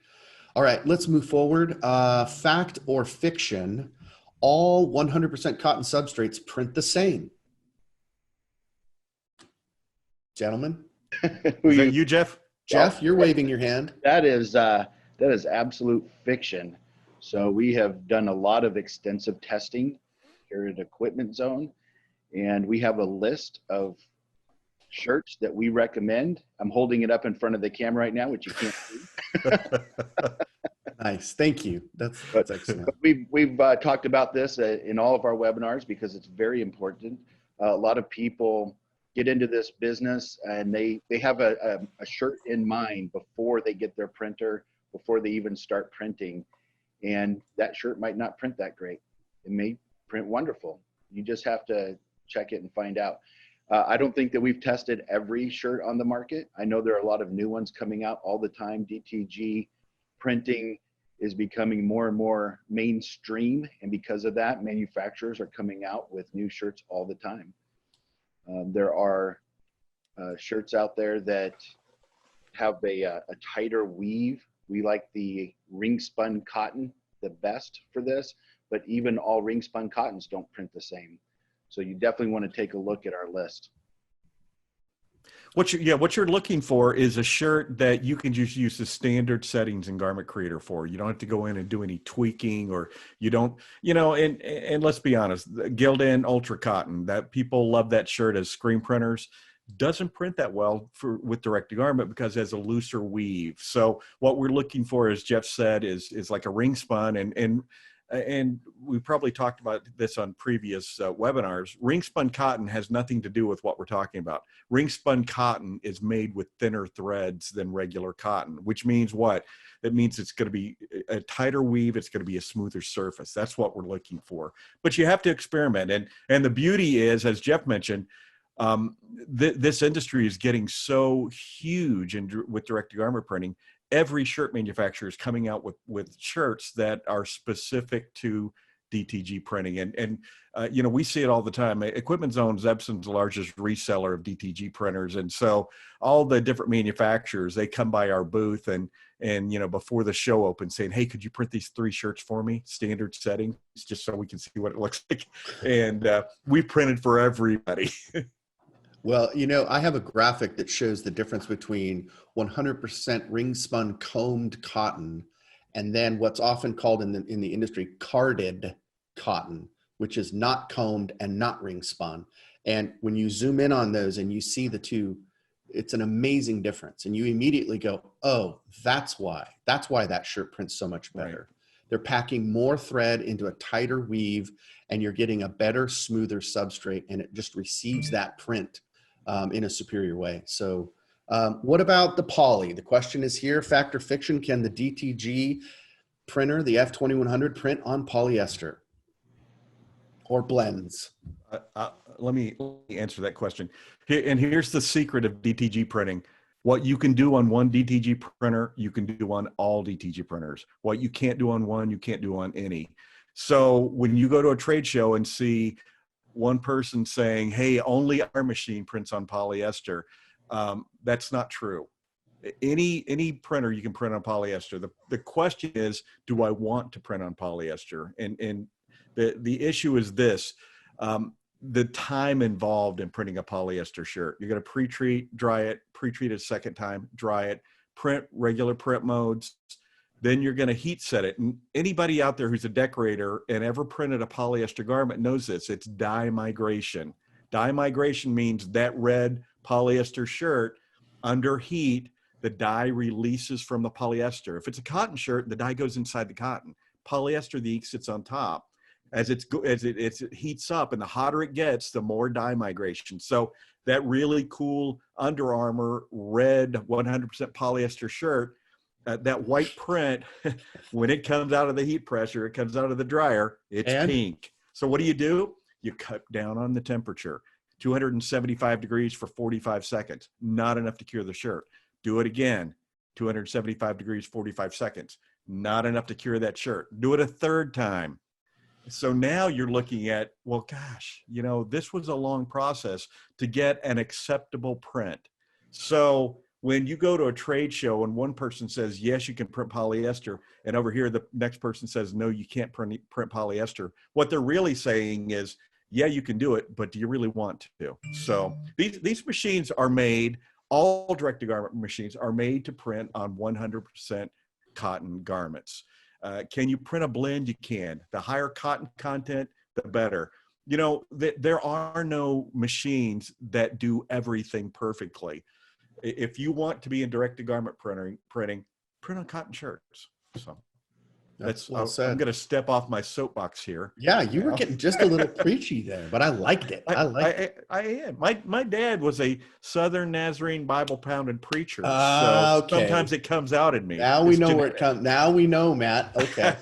All right, let's move forward. Fact or fiction, all 100% cotton substrates print the same. Gentlemen? Is that you, Jeff? Jeff, you're waving your hand. That is absolute fiction. So we have done a lot of extensive testing here at Equipment Zone, and we have a list of shirts that we recommend. I'm holding it up in front of the camera right now, which you can't see. Nice, thank you. That's excellent. We've talked about this in all of our webinars because it's very important. A lot of people get into this business and they have a shirt in mind before they get their printer, before they even start printing, and that shirt might not print that great. It may print wonderful. You just have to check it and find out. I don't think that we've tested every shirt on the market. I know there are a lot of new ones coming out all the time. DTG Printing is becoming more and more mainstream, and because of that, manufacturers are coming out with new shirts all the time. There are shirts out there that have a tighter weave. We like the ring spun cotton the best for this, but even all ring spun cottons don't print the same. So you definitely want to take a look at our list. What you're looking for is a shirt that you can just use the standard settings in Garment Creator for. You don't have to go in and do any tweaking, or you don't, you know, and let's be honest, the Gildan Ultra Cotton, that people love that shirt as screen printers, doesn't print that well with direct to garment because it has a looser weave. So what we're looking for, as Jeff said, is like a ring spun, and we probably talked about this on previous webinars. Ring spun cotton has nothing to do with what we're talking about. Ring spun cotton is made with thinner threads than regular cotton, which means what? That means it's going to be a tighter weave. It's going to be a smoother surface. That's what we're looking for. But you have to experiment. And the beauty is, as Jeff mentioned, this industry is getting so huge with direct to garment printing. Every shirt manufacturer is coming out with shirts that are specific to DTG printing. And you know, we see it all the time. Equipment Zone is Epson's largest reseller of DTG printers. And so all the different manufacturers, they come by our booth and you know, before the show opens saying, hey, could you print these 3 shirts for me? Standard settings, just so we can see what it looks like. And we printed for everybody. Well, you know, I have a graphic that shows the difference between 100% ring spun combed cotton and then what's often called in the industry carded cotton, which is not combed and not ring spun. And when you zoom in on those and you see the two, it's an amazing difference. And you immediately go, oh, that's why that shirt prints so much better. Right. They're packing more thread into a tighter weave and you're getting a better, smoother substrate, and it just receives that print in a superior way. So what about the poly? The question is here, fact or fiction, can the DTG printer, the F2100, print on polyester or blends? Let me answer that question. And here's the secret of DTG printing. What you can do on one DTG printer, you can do on all DTG printers. What you can't do on one, you can't do on any. So when you go to a trade show and see one person saying, hey, only our machine prints on polyester, that's not true. any printer you can print on polyester. The question is, do I want to print on polyester? And the issue is this, the time involved in printing a polyester shirt. You're going to pre-treat, dry it, pre-treat it a second time, dry it, print regular print modes. Then you're going to heat set it. And anybody out there who's a decorator and ever printed a polyester garment knows this. It's dye migration. Dye migration means that red polyester shirt under heat, the dye releases from the polyester. If it's a cotton shirt, the dye goes inside the cotton. Polyester, the ink sits on top. As it heats up, and the hotter it gets, the more dye migration. So that really cool Under Armour red 100% polyester shirt, that white print, when it comes out of the heat pressure, it comes out of the dryer, it's pink. So what do? You cut down on the temperature. 275 degrees for 45 seconds. Not enough to cure the shirt. Do it again. 275 degrees, 45 seconds. Not enough to cure that shirt. Do it a third time. So now you're looking at, well, gosh, this was a long process to get an acceptable print. So when you go to a trade show and one person says, yes, you can print polyester, and over here the next person says, no, you can't print polyester, what they're really saying is, yeah, you can do it, but do you really want to? So these machines are made, all direct-to-garment machines are made to print on 100% cotton garments. Can you print a blend? You can. The higher cotton content, the better. There are no machines that do everything perfectly. If you want to be in direct-to-garment printing, print on cotton shirts. So that's well said. I'm going to step off my soapbox here. Yeah, you were getting just a little preachy there, but I liked it. I am. My dad was a Southern Nazarene Bible pounding preacher, so okay. Sometimes it comes out in me. Now we know where it comes. Now we know, Matt. Okay.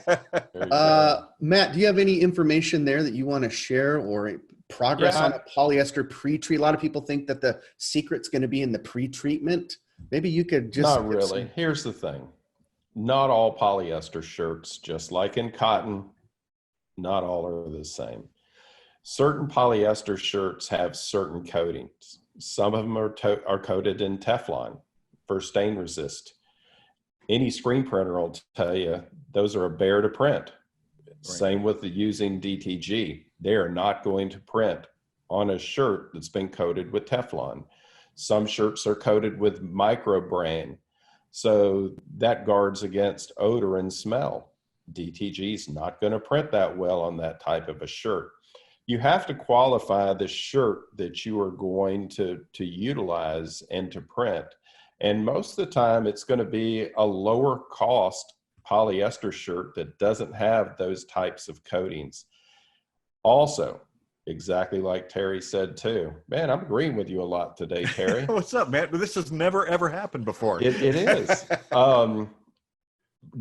Matt, do you have any information there that you want to share or progress on a polyester pre-treat? A lot of people think that the secret's going to be in the pre-treatment. Maybe you could just not really. Here's the thing. Not all polyester shirts, just like in cotton, not all are the same. Certain polyester shirts have certain coatings. Some of them are coated in Teflon for stain resist. Any screen printer will tell you those are a bear to print. Right. Same with using DTG. They are not going to print on a shirt that's been coated with Teflon. Some shirts are coated with microbrand. So that guards against odor and smell. DTG is not going to print that well on that type of a shirt. You have to qualify the shirt that you are going to utilize and to print. And most of the time it's going to be a lower cost polyester shirt that doesn't have those types of coatings. Also, exactly like Terry said too. Man, I'm agreeing with you a lot today, Terry. What's up, man? This has never, ever happened before. It is.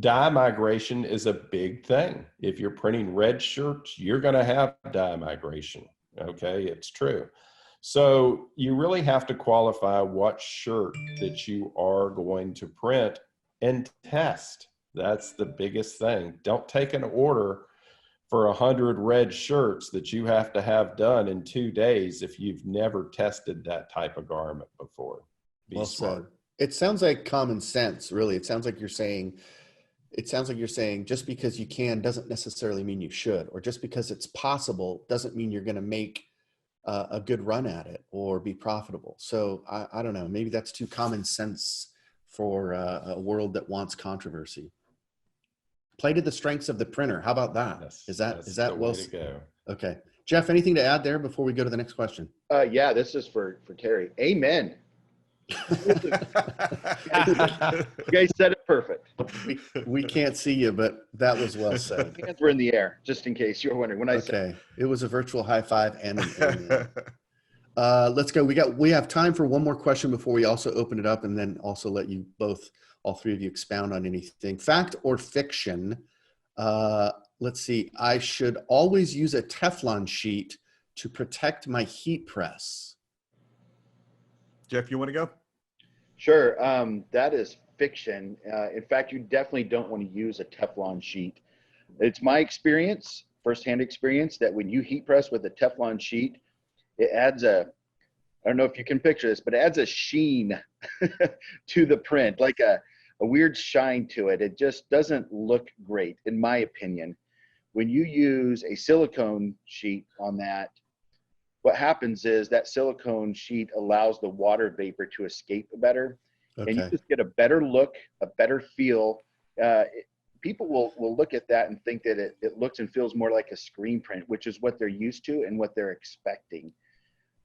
Dye migration is a big thing. If you're printing red shirts, you're going to have dye migration. Okay, it's true. So you really have to qualify what shirt that you are going to print and test. That's the biggest thing. Don't take an order for 100 red shirts that you have to have done in 2 days if you've never tested that type of garment before. Be smart. It sounds like common sense, really. It sounds like you're saying just because you can doesn't necessarily mean you should, or just because it's possible doesn't mean you're going to make a good run at it or be profitable. So I don't know, maybe that's too common sense for a world that wants controversy. Play to the strengths of the printer. How about that? Is that well? Okay. Jeff, anything to add there before we go to the next question? Yeah, this is for Terry. Amen. You guys said it perfect. We can't see you, but that was well said. Hands were in the air, just in case you were wondering. When I said it was a virtual high five and an amen. Let's go. We have time for one more question before we also open it up, and then also let you all three of you expound on anything. Fact or fiction? Let's see. I should always use a Teflon sheet to protect my heat press. Jeff, you want to go? Sure. That is fiction. In fact, you definitely don't want to use a Teflon sheet. It's my experience, firsthand experience, that when you heat press with a Teflon sheet, it adds a I don't know if you can picture this, but it adds a sheen to the print, like a weird shine to it. It just doesn't look great, in my opinion. When you use a silicone sheet on that, what happens is that silicone sheet allows the water vapor to escape better. And you Okay. just get a better look, a better feel. People will look at that and think that it looks and feels more like a screen print, which is what they're used to and what they're expecting.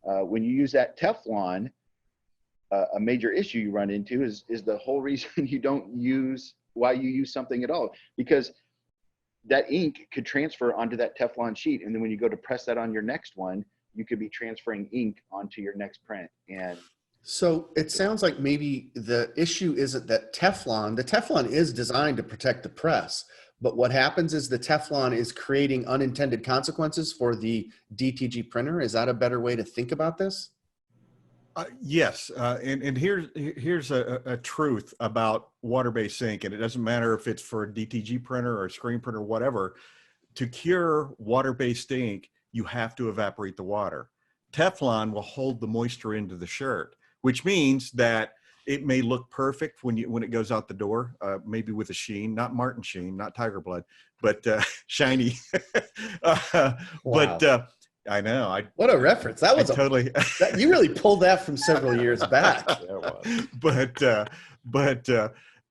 When you use that Teflon, a major issue you run into is the whole reason you don't use, why you use something at all, because that ink could transfer onto that Teflon sheet. And then when you go to press that on your next one, you could be transferring ink onto your next print. And So it sounds like maybe the issue isn't that Teflon, the Teflon is designed to protect the press, but what happens is the Teflon is creating unintended consequences for the DTG printer. Is that a better way to think about this? Yes, and here's a truth about water-based ink, and it doesn't matter if it's for a DTG printer or a screen printer, whatever. To cure water-based ink, you have to evaporate the water. Teflon will hold the moisture into the shirt, which means that it may look perfect when it goes out the door, maybe with a sheen, not Martin sheen, not tiger blood, but shiny. Wow. But I know. What a reference. That was totally. You really pulled that from several years back. Yeah, But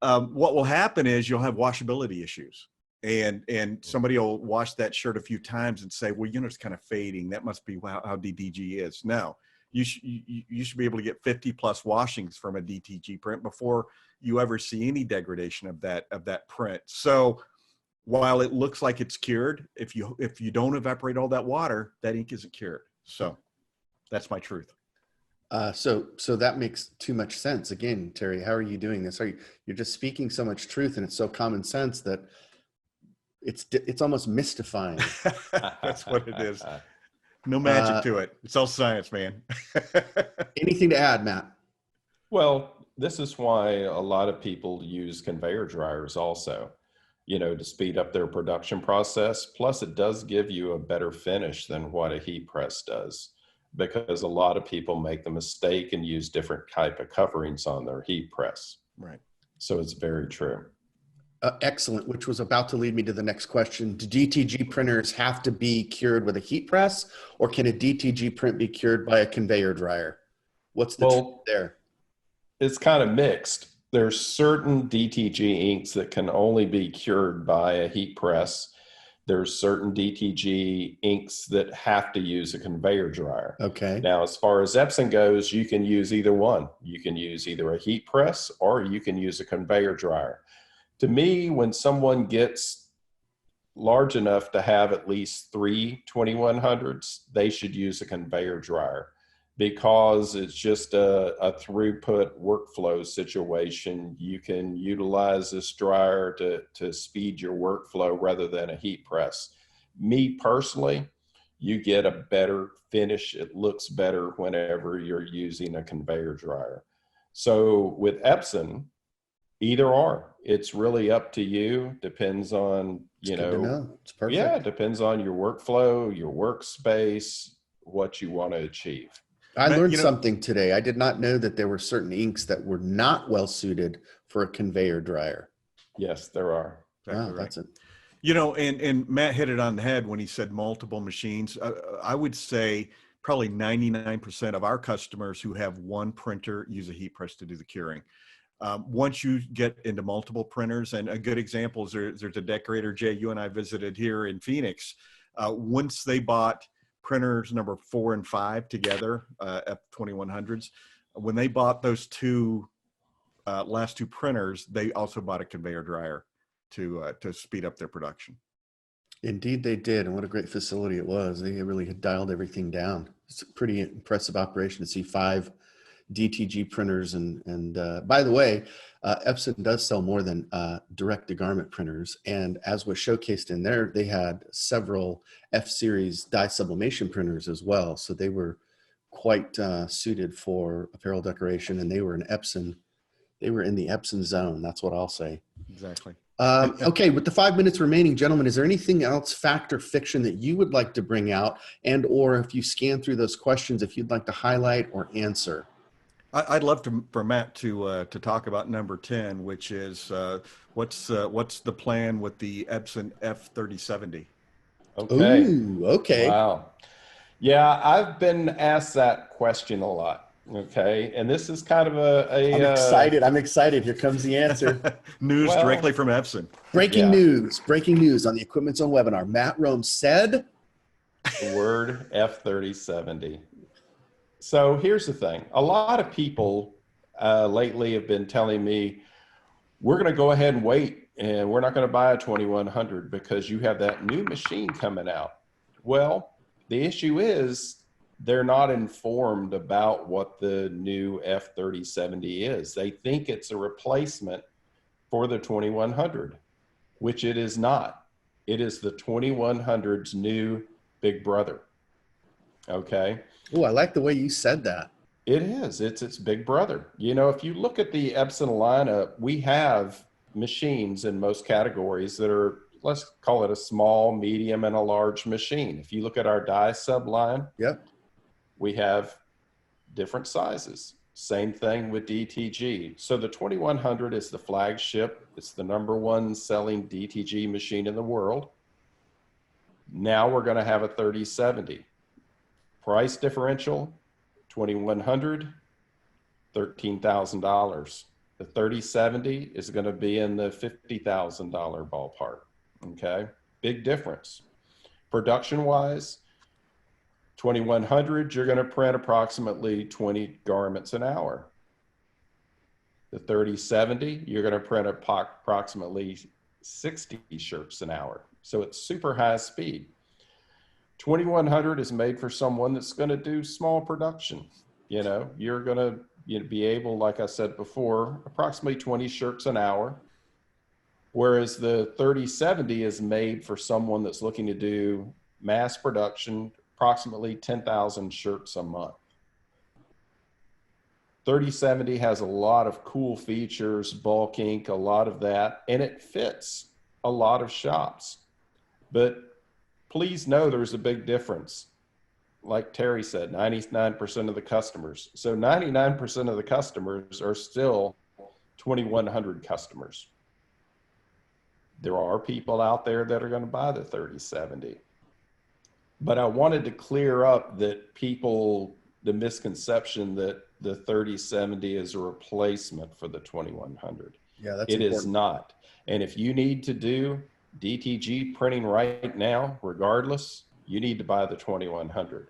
what will happen is you'll have washability issues. And somebody will wash that shirt a few times and say, well, it's kind of fading. That must be how DTG is. No, you should be able to get 50 plus washings from a DTG print before you ever see any degradation of that print. So while it looks like it's cured, if you don't evaporate all that water, that ink isn't cured. So that's my truth. So that makes too much sense. Again, Terry, how are you doing this? You're just speaking so much truth, and it's so common sense that it's almost mystifying. That's what it is. No magic to it. It's all science, man. Anything to add, Matt? Well, this is why a lot of people use conveyor dryers also, to speed up their production process. Plus, it does give you a better finish than what a heat press does, because a lot of people make the mistake and use different type of coverings on their heat press. Right. So it's very true. Excellent, which was about to lead me to the next question. Do DTG printers have to be cured with a heat press, or can a DTG print be cured by a conveyor dryer? What's the truth there? It's kind of mixed. There's certain DTG inks that can only be cured by a heat press. There's certain DTG inks that have to use a conveyor dryer. Okay. Now, as far as Epson goes, you can use either one. You can use either a heat press or you can use a conveyor dryer. To me, when someone gets large enough to have at least 3 2100s, they should use a conveyor dryer, because it's just a throughput workflow situation. You can utilize this dryer to speed your workflow rather than a heat press. Me personally, you get a better finish. It looks better whenever you're using a conveyor dryer. So with Epson, either or. It's really up to you. Depends on, It's good to know. It's perfect. Yeah, it depends on your workflow, your workspace, what you want to achieve. I learned something today. I did not know that there were certain inks that were not well suited for a conveyor dryer. Yes, there are. Exactly. Wow, that's it. And Matt hit it on the head when he said multiple machines. I would say probably 99% of our customers who have one printer use a heat press to do the curing. Once you get into multiple printers, and a good example is there's a decorator, Jay, you and I visited here in Phoenix. Once they bought printers number 4 and 5 together, F2100s, when they bought those last two printers, they also bought a conveyor dryer to speed up their production. Indeed, they did. And what a great facility it was. They really had dialed everything down. It's a pretty impressive operation to see 5 DTG printers. And by the way, Epson does sell more than direct-to-garment printers. And as was showcased in there, they had several F-series dye sublimation printers as well. So they were quite suited for apparel decoration, and they were in Epson. They were in the Epson zone. That's what I'll say. Exactly. Okay, with the 5 minutes remaining, gentlemen, is there anything else, fact or fiction, that you would like to bring out, and or if you scan through those questions, if you'd like to highlight or answer? I'd love for Matt to talk about number 10, which is what's the plan with the Epson F3070? Okay. Ooh, okay. Wow. Yeah, I've been asked that question a lot. Okay. And this is kind of I'm excited. I'm excited. Here comes the answer. News directly from Epson. Breaking Yeah. news. Breaking news on the Equipment Zone webinar. Matt Rome said the word F3070. So here's the thing. A lot of people lately have been telling me, we're going to go ahead and wait, and we're not going to buy a 2100 because you have that new machine coming out. Well, the issue is they're not informed about what the new F3070 is. They think it's a replacement for the 2100, which it is not. It is the 2100's new big brother. Okay. Oh, I like the way you said that. It is. It's its big brother. You know, if you look at the Epson lineup, we have machines in most categories that are, let's call it a small, medium, and a large machine. If you look at our die sub line, Yep. we have different sizes. Same thing with DTG. So the 2100 is the flagship. It's the #1 selling DTG machine in the world. Now we're going to have a 3070. Price differential, 2100, $13,000. The 3070 is going to be in the $50,000 ballpark. Okay, big difference. Production wise, 2100, you're going to print approximately 20 garments an hour. The 3070, you're going to print approximately 60 shirts an hour. So it's super high speed. 2100 is made for someone that's going to do small production. You know, you're going to be able, like I said before, approximately 20 shirts an hour. Whereas the 3070 is made for someone that's looking to do mass production, approximately 10,000 shirts a month. 3070 has a lot of cool features, bulk ink, a lot of that, and it fits a lot of shops. But please know there's a big difference. Like Terry said, 99% of the customers. So 99% of the customers are still 2100 customers. There are people out there that are going to buy the 3070. But I wanted to clear up that the misconception that the 3070 is a replacement for the 2100. Yeah, that's it important. is not. And if you need to do DTG printing right now, regardless, you need to buy the 2100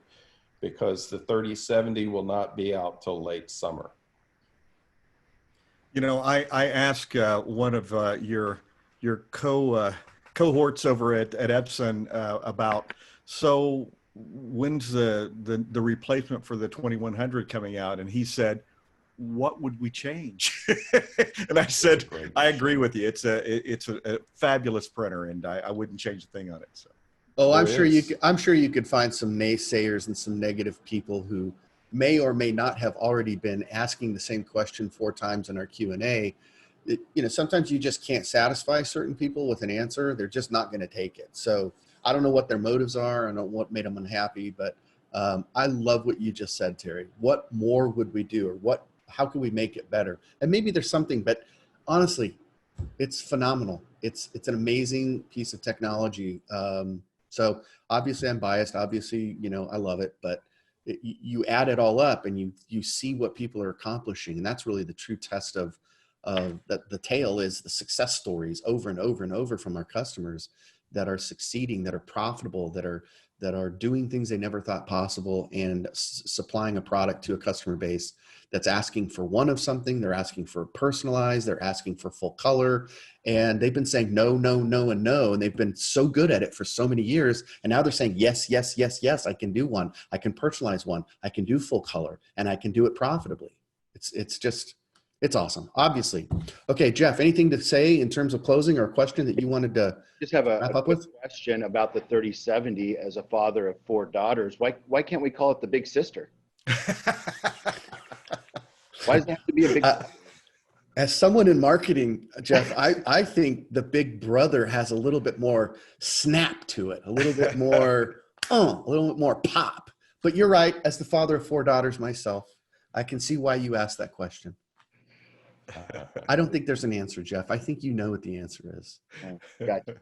because the 3070 will not be out till late summer. You know, I asked one of your cohorts over at Epson about, so when's the replacement for the 2100 coming out? And he said, what would we change? And I said, I agree with you. It's a fabulous printer, and I wouldn't change a thing on it. So. Oh, I'm sure you could find some naysayers and some negative people who may or may not have already been asking the same question 4 times in our Q&A. You know, sometimes you just can't satisfy certain people with an answer. They're just not going to take it. So I don't know what their motives are. I don't know what made them unhappy, but I love what you just said, Terry. What more would we do, or how can we make it better? And maybe there's something, but honestly, it's phenomenal. It's an amazing piece of technology. So obviously I'm biased. Obviously, you know, I love it, but you add it all up and you see what people are accomplishing. And that's really the true test of the tale is the success stories over and over and over from our customers that are succeeding, that are profitable, that are doing things they never thought possible, and supplying a product to a customer base that's asking for one of something. They're asking for personalized, they're asking for full color, and they've been saying no, no, no, and no, and they've been so good at it for so many years, and now they're saying yes, yes, yes, yes, I can do one, I can personalize one, I can do full color, and I can do it profitably. It's awesome, obviously. Okay, Jeff, anything to say in terms of closing, or a question that you wanted to just have wrap a up quick with? question about the 3070 as a father of 4 daughters. Why can't we call it the big sister? Why does it have to be a big sister? As someone in marketing, Jeff, I think the big brother has a little bit more snap to it, a little bit more, a little bit more pop. But you're right. As the father of 4 daughters myself, I can see why you asked that question. I don't think there's an answer, Jeff. I think you know what the answer is. Gotcha.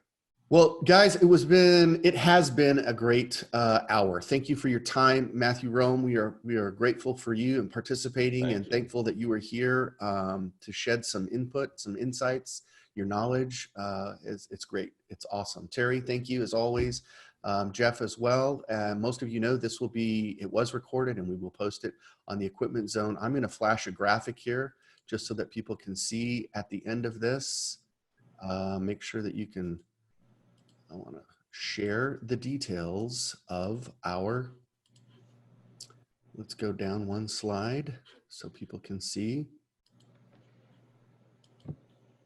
Well, guys, it has been a great hour. Thank you for your time, Matthew Rome. We are grateful for you and participating, and thankful that you were here to shed some input, some insights. Your knowledge it's great. It's awesome. Terry, thank you as always. Jeff as well. Most of you know it was recorded, and we will post it on the Equipment Zone. I'm going to flash a graphic here just so that people can see at the end of this. Make sure that you can. I want to share the details of let's go down one slide so people can see.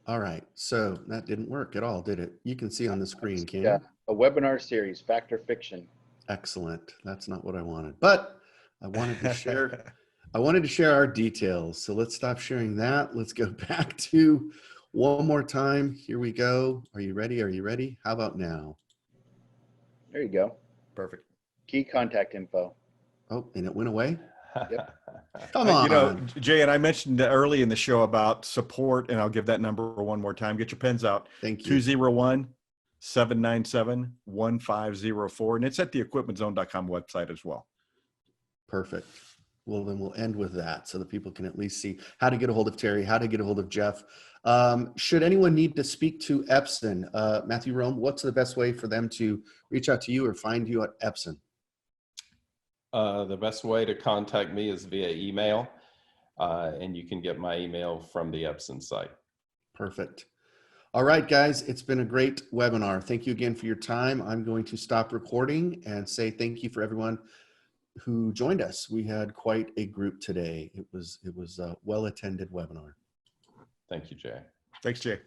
All right, so that didn't work at all, did it? You can see on the screen, can you? A webinar series, Fact or Fiction. Excellent. That's not what I wanted, but I wanted to share. I wanted to share our details. So let's stop sharing that. Let's go back to one more time. Here we go. Are you ready? Are you ready? How about now? There you go. Perfect. Key contact info. Oh, and it went away? Yep. Come on. You know, Jay, and I mentioned early in the show about support, and I'll give that number one more time. Get your pens out. Thank you. 201-797-1504. And it's at the equipmentzone.com website as well. Perfect. Well, then we'll end with that so that people can at least see how to get a hold of Terry, how to get a hold of Jeff. Should anyone need to speak to Epson, Matthew Rome, what's the best way for them to reach out to you or find you at Epson? The best way to contact me is via email, and you can get my email from the Epson site. Perfect. All right, guys, it's been a great webinar. Thank you again for your time. I'm going to stop recording and say thank you for everyone who joined us. We had quite a group today. It was a well-attended webinar. Thank you, Jay. Thanks, Jay.